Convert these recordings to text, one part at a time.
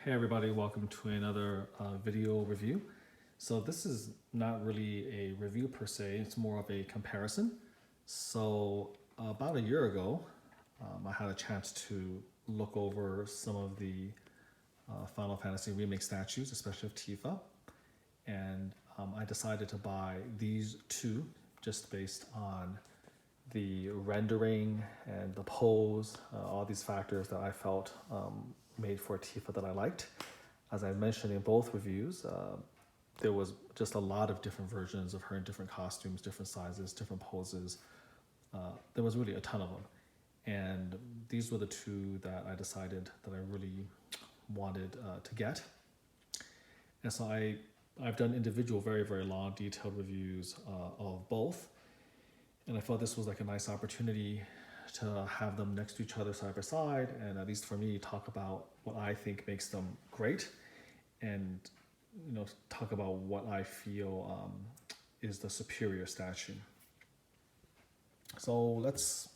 Hey everybody, welcome to another video review. So this is not really a review per se, it's more of a comparison. So about a year ago, I had a chance to look over some of the Final Fantasy remake statues, especially of Tifa, and I decided to buy these two just based on the rendering and the pose, all these factors that I felt made for Tifa that I liked. As I mentioned in both reviews, there was just a lot of different versions of her in different costumes, different sizes, different poses. There was really a ton of them. And these were the two that I decided that I really wanted to get. And so I've done individual, very, very long, detailed reviews of both. And I felt this was like a nice opportunity to have them next to each other side by side, and at least for me, talk about what I think makes them great, and talk about what I feel is the superior statue. So let's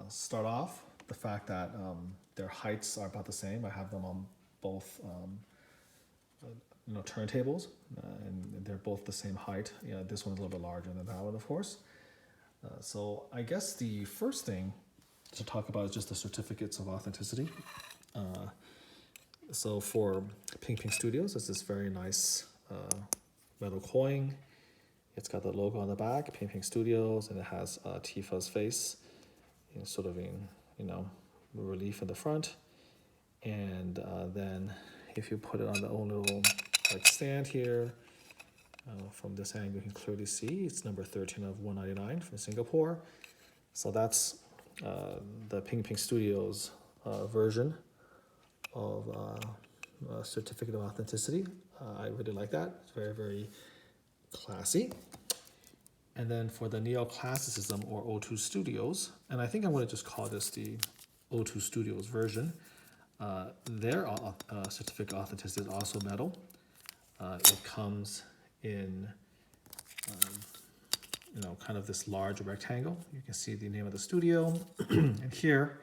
start off the fact that their heights are about the same. I have them on both turntables, and they're both the same height. Yeah, this one's a little bit larger than that one, of course. So I guess the first thing to talk about is just the certificates of authenticity. So for Pink Studios, it's this very nice metal coin. It's got the logo on the back, Pink Studios, and it has Tifa's face, sort of in relief in the front. And then if you put it on the own little stand here, from this angle, you can clearly see it's number 13 of 199 from Singapore. So that's the Pink Studios version of Certificate of Authenticity. I really like that. It's very, very classy. And then for the Neoclassicism or O2 Studios, and I think I'm going to just call this the O2 Studios version. Their Certificate of Authenticity is also metal. It comes in kind of this large rectangle. You can see the name of the studio. And here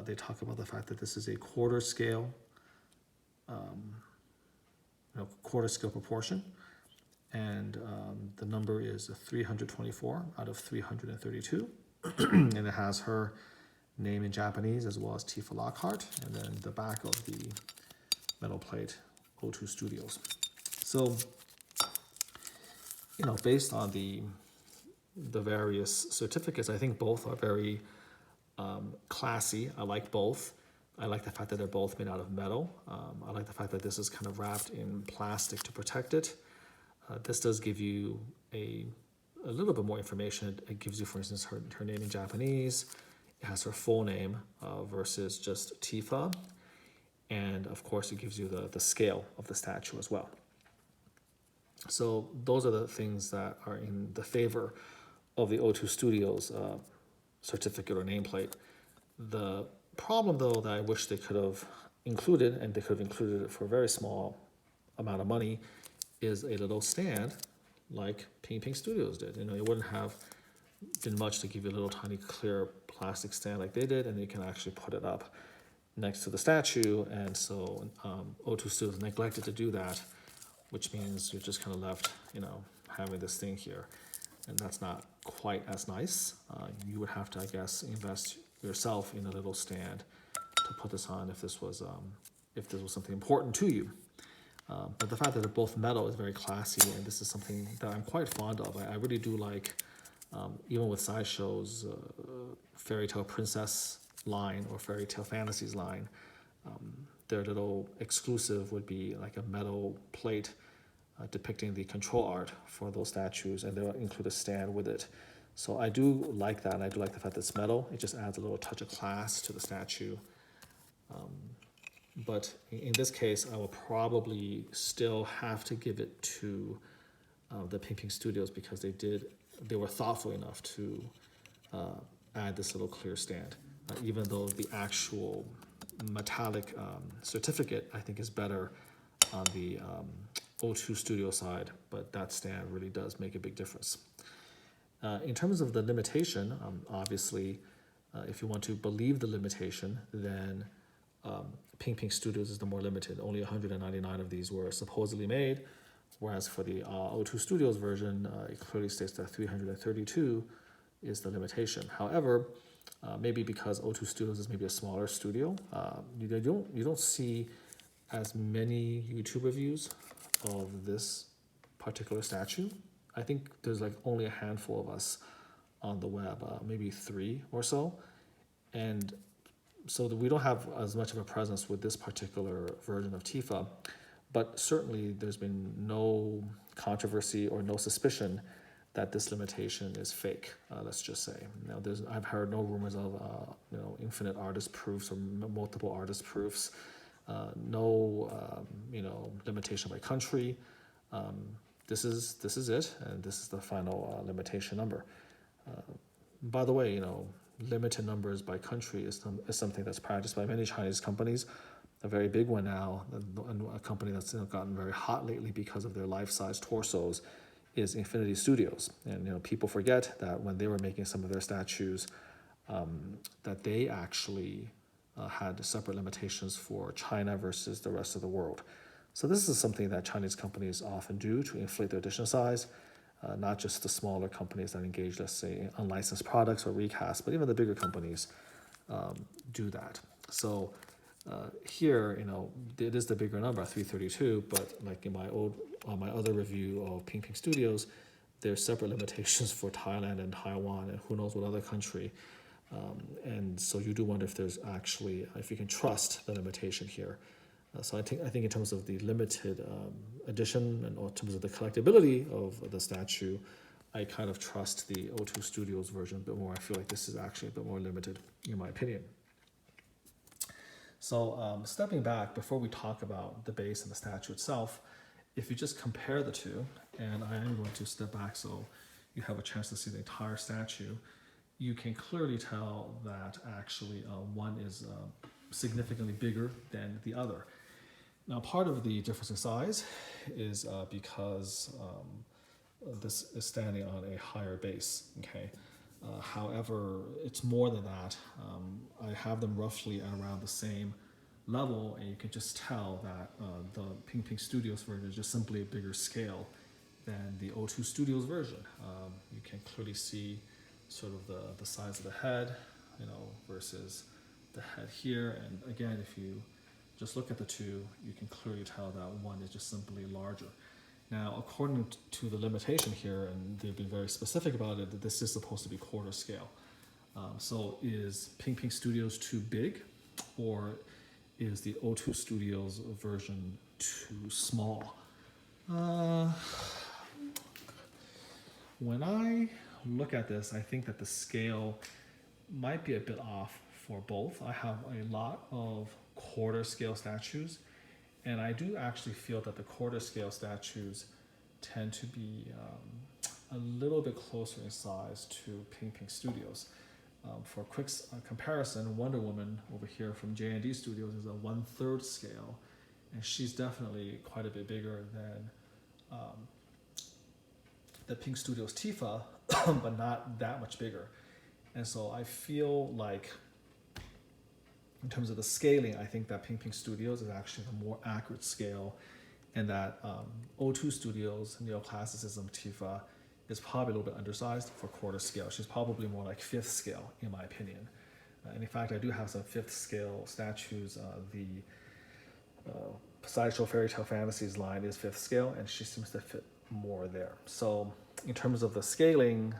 they talk about the fact that this is a quarter scale proportion, and the number is 324 out of 332. And it has her name in Japanese as well as Tifa Lockhart, and then the back of the metal plate, O2 Studios. So based on the various certificates, I think both are very classy. I like both. I like the fact that they're both made out of metal. I like the fact that this is kind of wrapped in plastic to protect it. This does give you a little bit more information. It gives you, for instance, her name in Japanese. It has her full name versus just Tifa. And of course, it gives you the scale of the statue as well. So those are the things that are in the favor of the O2 Studios certificate or nameplate. The problem, though, that I wish they could have included, and they could have included it for a very small amount of money, is a little stand like Pink Studios did. It wouldn't have been much to give you a little tiny clear plastic stand like they did, and you can actually put it up next to the statue. And so O2 Studios neglected to do that, which means you're just kind of left, having this thing here. And that's not quite as nice. You would have to, I guess, invest yourself in a little stand to put this on if this was something important to you. But the fact that they're both metal is very classy, and this is something that I'm quite fond of. I really do like, even with sideshows, Fairy Tale Princess line or Fairy Tale Fantasies line, their little exclusive would be like a metal plate depicting the control art for those statues, and they'll include a stand with it. So I do like that, and I do like the fact that it's metal. It just adds a little touch of class to the statue. But in this case, I will probably still have to give it to the Pink Studios, because they were thoughtful enough to add this little clear stand, even though the actual metallic certificate I think is better on the O2 Studio side, but that stand really does make a big difference. In terms of the limitation, obviously, if you want to believe the limitation, then Ping Studios is the more limited. Only 199 of these were supposedly made, whereas for the O2 Studios version, it clearly states that 332 is the limitation. However, maybe because O2 Studios is maybe a smaller studio, you don't see as many YouTube reviews of this particular statue. I think there's like only a handful of us on the web, maybe 3 or so, and so we don't have as much of a presence with this particular version of Tifa, but certainly there's been no controversy or no suspicion that this limitation is fake. Let's just say. Now, I've heard no rumors of infinite artist proofs or multiple artist proofs. No limitation by country. This is it, and this is the final limitation number. By the way, limited numbers by country is something that's practiced by many Chinese companies. A very big one now, and a company that's gotten very hot lately because of their life-size torsos, is Infinity Studios. And people forget that when they were making some of their statues, that they actually had separate limitations for China versus the rest of the world. So this is something that Chinese companies often do to inflate their edition size. Not just the smaller companies that engage, let's say, in unlicensed products or recast, but even the bigger companies do that. So here, it is the bigger number, 332, but like in my other review of Ping Studios, there's separate limitations for Thailand and Taiwan and who knows what other country. And so you do wonder if there's actually, if you can trust the limitation here. So I think in terms of the limited edition and in terms of the collectability of the statue, I kind of trust the O2 Studios version a bit more. I feel like this is actually a bit more limited, in my opinion. So stepping back, before we talk about the base and the statue itself, if you just compare the two, and I am going to step back so you have a chance to see the entire statue, you can clearly tell that actually one is significantly bigger than the other. Now, part of the difference in size is because this is standing on a higher base, okay? However, it's more than that. I have them roughly at around the same level, and you can just tell that the Ping Studios version is just simply a bigger scale than the O2 Studios version. You can clearly see sort of the size of the head, versus the head here. And again, if you just look at the two, you can clearly tell that one is just simply larger. Now, according to the limitation here, and they've been very specific about it, that this is supposed to be quarter scale. So is Ping Studios too big, or is the O2 Studios version too small? When I look at this, I think that the scale might be a bit off for both. I have a lot of quarter scale statues, and I do actually feel that the quarter scale statues tend to be a little bit closer in size to Ping Studios. For a quick comparison, Wonder Woman over here from J&D Studios is a 1/3 scale, and she's definitely quite a bit bigger than the Ping Studios Tifa, but not that much bigger. And so I feel like in terms of the scaling, I think that Ping Studios is actually the more accurate scale, and that O2 Studios Neoclassicism Tifa is probably a little bit undersized for quarter scale. She's probably more like 5th scale, in my opinion. And in fact, I do have some 5th scale statues. The Sideshow Fairy Tale Fantasies line is 5th scale, and she seems to fit more there. So in terms of the scaling,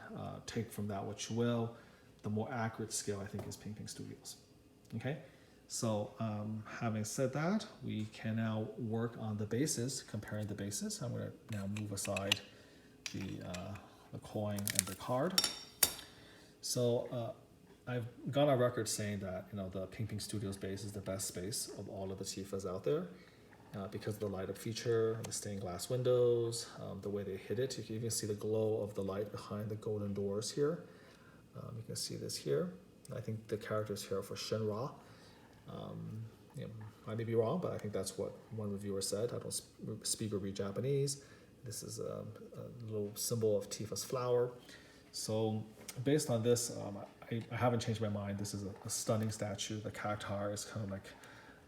take from that what you will. The more accurate scale, I think, is Ping Studios. Okay, so having said that, we can now work on the bases, comparing the bases. I'm going to now move aside the coin and the card. So I've gone on record saying that the Ping Studios base is the best space of all of the Tifas out there, because of the light up feature, the stained glass windows, the way they hit it. You can even see the glow of the light behind the golden doors here. You can see this here. I think the characters here are for Shinra. I may be wrong, but I think that's what one reviewer said. I don't speak or read Japanese. This is a little symbol of Tifa's flower. So based on this, I haven't changed my mind. This is a stunning statue. The cactuar is kind of like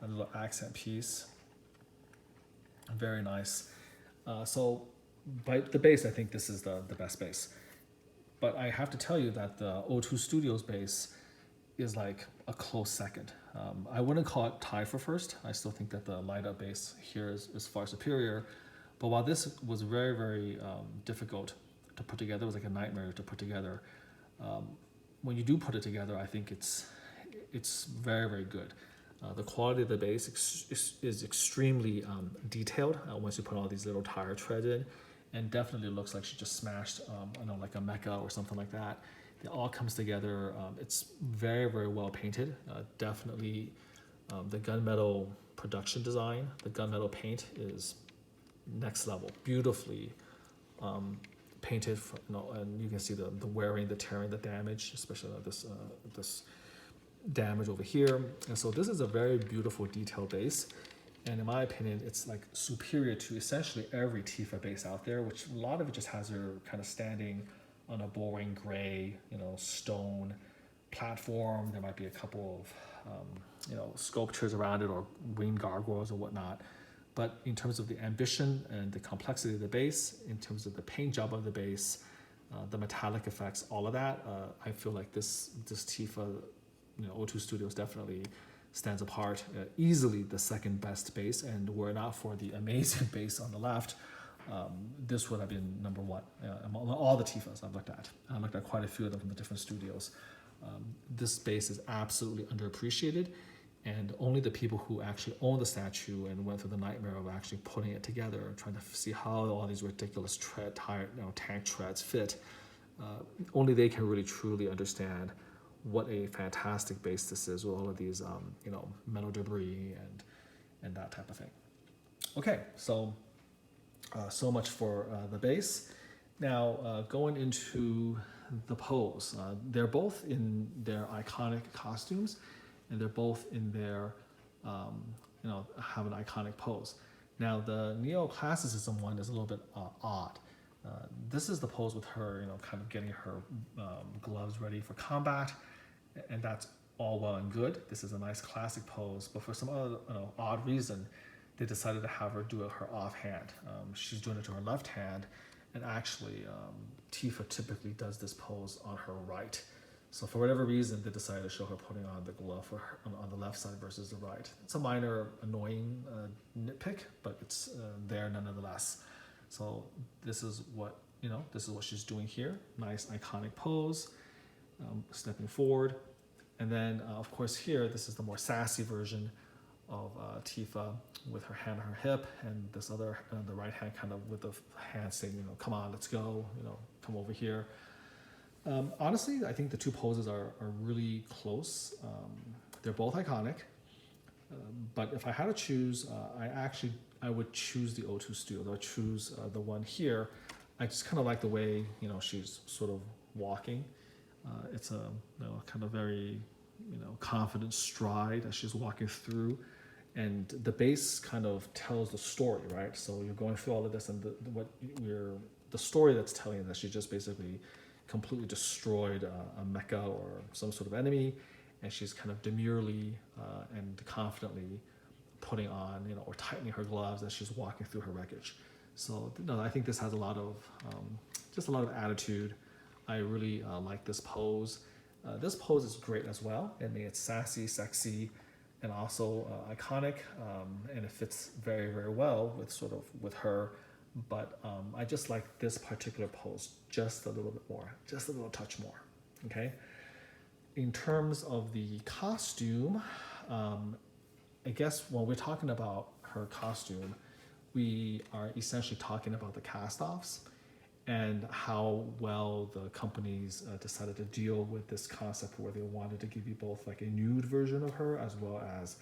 a little accent piece. Very nice. So by the base, I think this is the best base. But I have to tell you that the O2 Studios base is like a close second. I wouldn't call it tied for first. I still think that the light up base here is far superior. But while this was very, very difficult to put together, it was like a nightmare to put together. When you do put it together, I think it's very, very good. The quality of the base is extremely detailed once you put all these little tire treads in, and definitely looks like she just smashed, like a mecha or something like that. It all comes together. It's very, very well painted. Definitely the gunmetal production design, the gunmetal paint is next level, beautifully painted, and you can see the wearing, the tearing, the damage, especially this damage over here. And so this is a very beautiful detail base, and in my opinion it's like superior to essentially every Tifa base out there, which a lot of it just has her kind of standing on a boring gray stone platform. There might be a couple of sculptures around it or winged gargoyles or whatnot, but in terms of the ambition and the complexity of the base, in terms of the paint job of the base, the metallic effects, all of that, I feel like this Tifa O2 Studios definitely stands apart. Easily the second best base, and were it not for the amazing base on the left, this would have been number one among all the Tifas I've looked at. I looked at quite a few of them from the different studios. This base is absolutely underappreciated, and only the people who actually own the statue and went through the nightmare of actually putting it together and trying to see how all these ridiculous tank treads fit, only they can really truly understand what a fantastic base this is with all of these metal debris and that type of thing. Okay, so much for the base. Now going into the pose, they're both in their iconic costumes, and they're both in their have an iconic pose. Now the Neoclassicism one is a little bit odd. This is the pose with her, kind of getting her gloves ready for combat, and that's all well and good. This is a nice classic pose, but for some other odd reason, they decided to have her do her offhand. She's doing it to her left hand, and actually Tifa typically does this pose on her right. So for whatever reason, they decided to show her putting on the glove for her, on the left side versus the right. It's a minor annoying nitpick, but it's there nonetheless. So this is what she's doing here. Nice iconic pose, stepping forward. And then of course here, this is the more sassy version of Tifa with her hand on her hip, and this other, the right hand kind of with the hand saying, come on, let's go, come over here. Honestly, I think the two poses are really close. They're both iconic, but if I had to choose, I would choose the O2 Studio. I would choose the one here. I just kind of like the way she's sort of walking. It's a kind of very confident stride as she's walking through, and the base kind of tells the story, right? So you're going through all of this, and the story that's telling is that she just basically completely destroyed a mecha or some sort of enemy, and she's kind of demurely and confidently putting on or tightening her gloves as she's walking through her wreckage. So I think this has a lot of just a lot of attitude. I really like this pose. This pose is great as well. I mean, it's sassy, sexy, and also iconic, and it fits very, very well with her. But I just like this particular pose just a little bit more, just a little touch more. Okay. In terms of the costume, I guess when we're talking about her costume, we are essentially talking about the cast-offs and how well the companies decided to deal with this concept where they wanted to give you both like a nude version of her as well as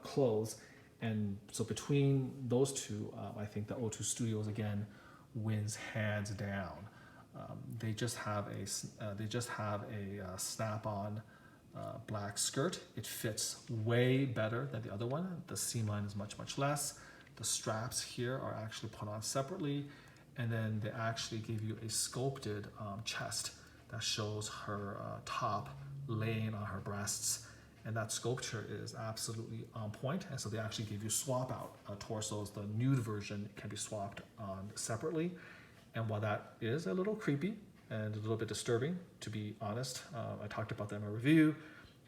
clothes. And so between those two, I think the O2 Studios again wins hands down. They just have a snap-on black skirt. It fits way better than the other one. The seam line is much less. The straps here are actually put on separately, and then they actually give you a sculpted chest that shows her top laying on her breasts, and that sculpture is absolutely on point. And so they actually give you swap out torsos. The nude version can be swapped on separately. And while that is a little creepy and a little bit disturbing, to be honest, I talked about that in my review,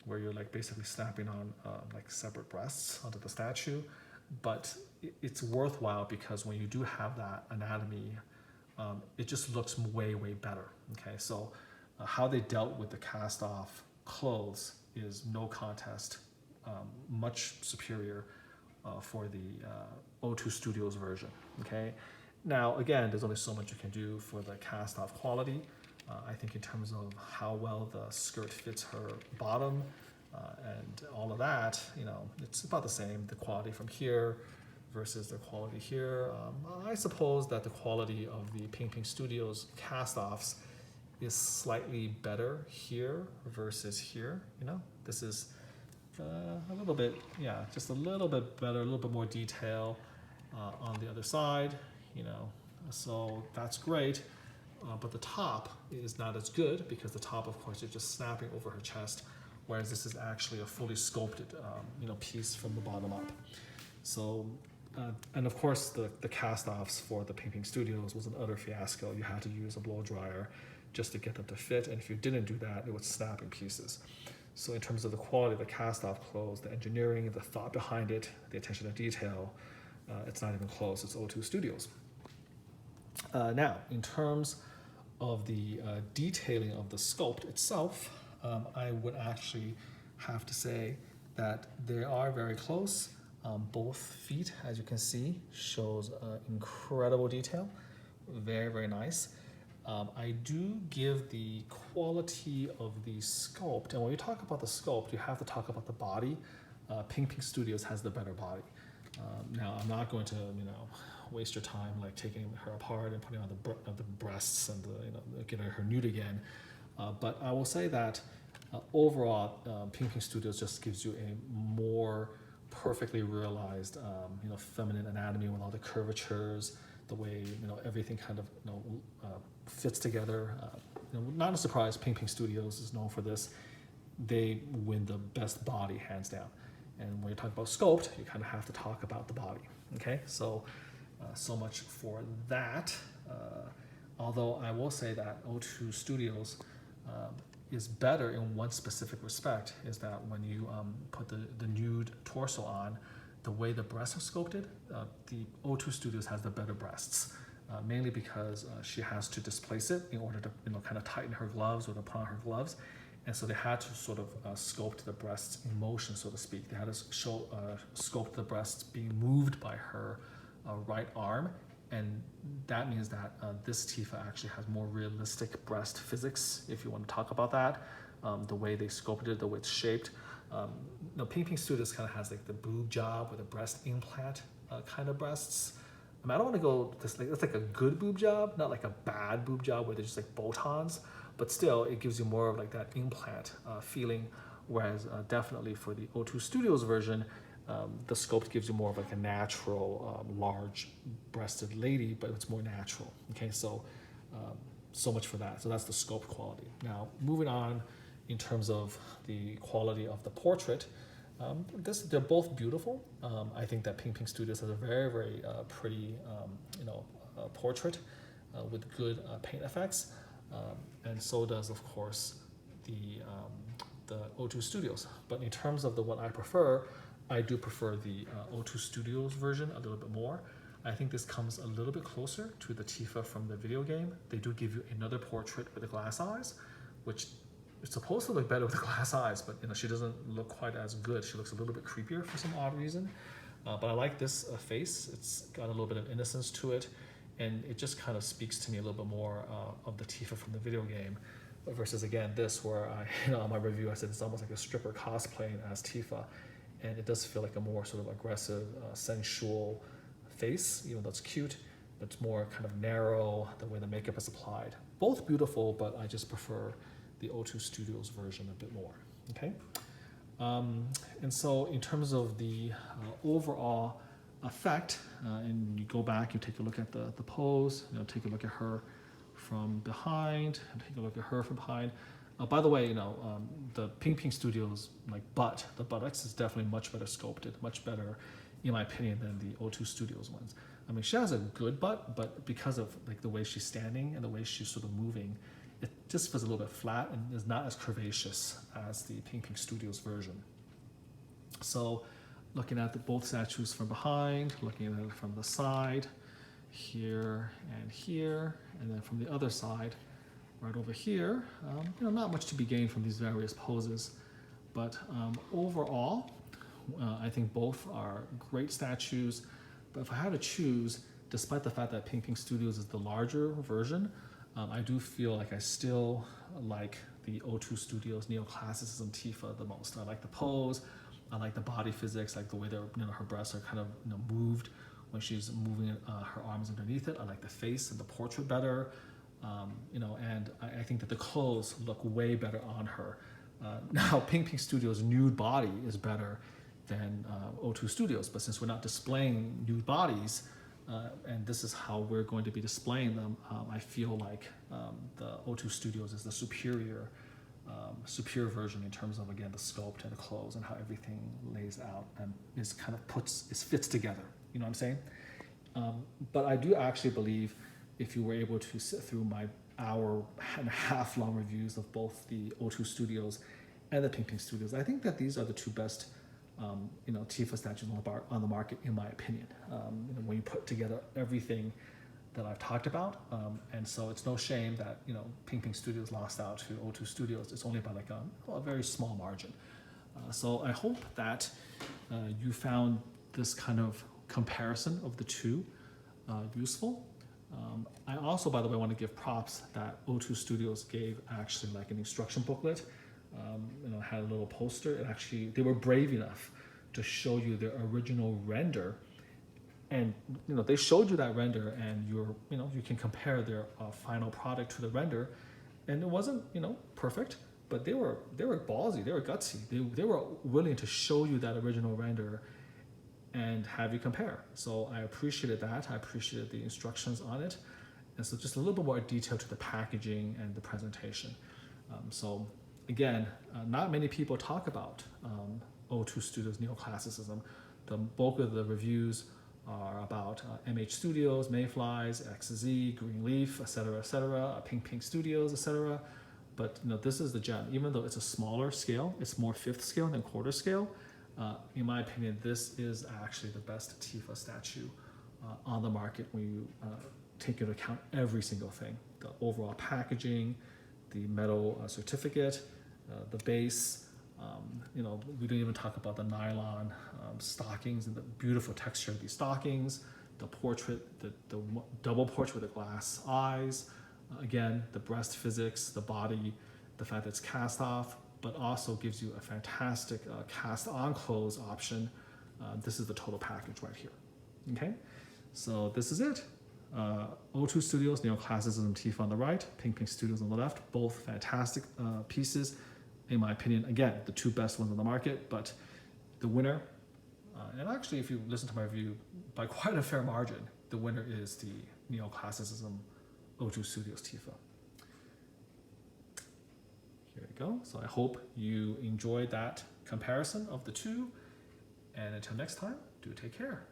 where you're like basically snapping on like separate breasts onto the statue. But it's worthwhile because when you do have that anatomy, it just looks way, way better. Okay, so how they dealt with the cast off clothes is no contest, much superior for the O2 Studios version. Okay, now again, there's only so much you can do for the cast off quality. I think in terms of how well the skirt fits her bottom and all of that, it's about the same. The quality from here versus the quality here. I suppose that the quality of the Ping Ping Studios cast-offs is slightly better here versus here. This is a little bit, just a little bit better, a little bit more detail on the other side, so that's great. But the top is not as good because the top, of course, is just snapping over her chest, whereas this is actually a fully sculpted, piece from the bottom up. So, and of course, the cast-offs for the Ping Ping Studios was an utter fiasco. You had to use a blow dryer just to get them to fit, and if you didn't do that, it would snap in pieces. So in terms of the quality of the cast-off clothes, the engineering, the thought behind it, the attention to detail, it's not even close. It's O2 Studios. Now, in terms of the detailing of the sculpt itself, I would actually have to say that they are very close. Both feet, as you can see, shows incredible detail. Very, very nice. I do give the quality of the sculpt, and when you talk about the sculpt, you have to talk about the body. Ping Ping Studios has the better body. Now, I'm not going to, waste your time like taking her apart and putting on the breasts and getting her nude again. But I will say that overall, Ping Ping Studios just gives you a more perfectly realized, feminine anatomy with all the curvatures, the way everything kind of fits together. Not a surprise. Ping Ping Studios is known for this. They win the best body hands down. And when you talk about sculpt, you kind of have to talk about the body. Okay, so much for that. Although I will say that O2 Studios is better in one specific respect, is that when you put the nude torso on, the way the breasts are sculpted, the O2 Studios has the better breasts, mainly because she has to displace it in order to kind of tighten her gloves or to put on her gloves. And so they had to sort of sculpt the breasts in motion, so to speak. They had to sculpt the breasts being moved by her right arm. And that means that this Tifa actually has more realistic breast physics, if you want to talk about that. The way they sculpted it, the way it's shaped. Ping Ping Studios kind of has like the boob job with a breast implant kind of breasts. I don't want to go this it's like a good boob job, not like a bad boob job where they're just like bolt-ons, but still it gives you more of like that implant feeling. Whereas definitely for the O2 Studios version, the sculpt gives you more of like a natural, large-breasted lady, but it's more natural. Okay, so much for that. So that's the sculpt quality. Now, moving on in terms of the quality of the portrait, they're both beautiful. I think that Ping Ping Studios has a very, very pretty, portrait with good paint effects, and so does, of course, the O2 Studios. But in terms of the one I prefer, I do prefer the O2 Studios version a little bit more. I think this comes a little bit closer to the Tifa from the video game. They do give you another portrait with the glass eyes, which is supposed to look better with the glass eyes, but she doesn't look quite as good. She looks a little bit creepier for some odd reason. But I like this face. It's got a little bit of innocence to it, and it just kind of speaks to me a little bit more of the Tifa from the video game, versus again this, where on my review I said it's almost like a stripper cosplaying as Tifa, and it does feel like a more sort of aggressive, sensual face, even though it's cute, but it's more kind of narrow the way the makeup is applied. Both beautiful, but I just prefer the O2 Studios version a bit more. Okay, and so in terms of the overall effect, and you go back, you take a look at the pose, take a look at her from behind, and take a look at her from behind. By the way, the Ping Studios the buttocks is definitely much better sculpted, much better, in my opinion, than the O2 Studios ones. I mean, she has a good butt, but because of the way she's standing and the way she's sort of moving, it just feels a little bit flat and is not as curvaceous as the Ping Studios version. So, looking at both statues from behind, looking at it from the side, here, and then from the other side, right over here, not much to be gained from these various poses, but overall, I think both are great statues. But if I had to choose, despite the fact that Ping Studios is the larger version, I do feel like I still like the O2 Studios Neoclassicism Tifa the most. I like the pose, I like the body physics, like the way that her breasts are kind of moved when she's moving her arms underneath it. I like the face and the portrait better. And I think that the clothes look way better on her. Now, Ping Studios' nude body is better than O2 Studios, but since we're not displaying nude bodies, and this is how we're going to be displaying them, I feel like the O2 Studios is the superior version in terms of, again, the sculpt and the clothes and how everything lays out and fits together. You know what I'm saying? But I do actually believe, if you were able to sit through my hour-and-a-half long reviews of both the O2 Studios and the Ping Studios, I think that these are the two best Tifa statues on the market, in my opinion. When you put together everything that I've talked about, and so it's no shame that Ping Studios lost out to O2 Studios. It's only by a very small margin. So I hope that you found this kind of comparison of the two useful. I also, by the way, want to give props that O2 Studios gave actually an instruction booklet. Had a little poster. They were brave enough to show you their original render, and they showed you that render, and you can compare their final product to the render, and it wasn't perfect, but they were ballsy, they were gutsy, they were willing to show you that original render and have you compare. So I appreciated that. I appreciated the instructions on it, and so just a little bit more detail to the packaging and the presentation. So again, not many people talk about O2 Studios Neoclassicism. The bulk of the reviews are about MH Studios, Mayflies, XZ, Greenleaf, etc., Ping Studios, etc. But this is the gem. Even though it's a smaller scale, it's more fifth scale than quarter scale. In my opinion, this is actually the best Tifa statue on the market when you take into account every single thing: the overall packaging, the metal certificate, the base. We didn't even talk about the nylon stockings and the beautiful texture of these stockings, the portrait, the double portrait with the glass eyes, again, the breast physics, the body, the fact that it's cast off, but also gives you a fantastic cast on clothes option. This is the total package right here. Okay, so this is it. O2 Studios Neoclassicism Tifa on the right, Ping Studios on the left, both fantastic pieces. In my opinion, again, the two best ones on the market, but the winner, and actually if you listen to my review, by quite a fair margin, the winner is the Neoclassicism O2 Studios Tifa. Here we go. So I hope you enjoyed that comparison of the two, and until next time, do take care.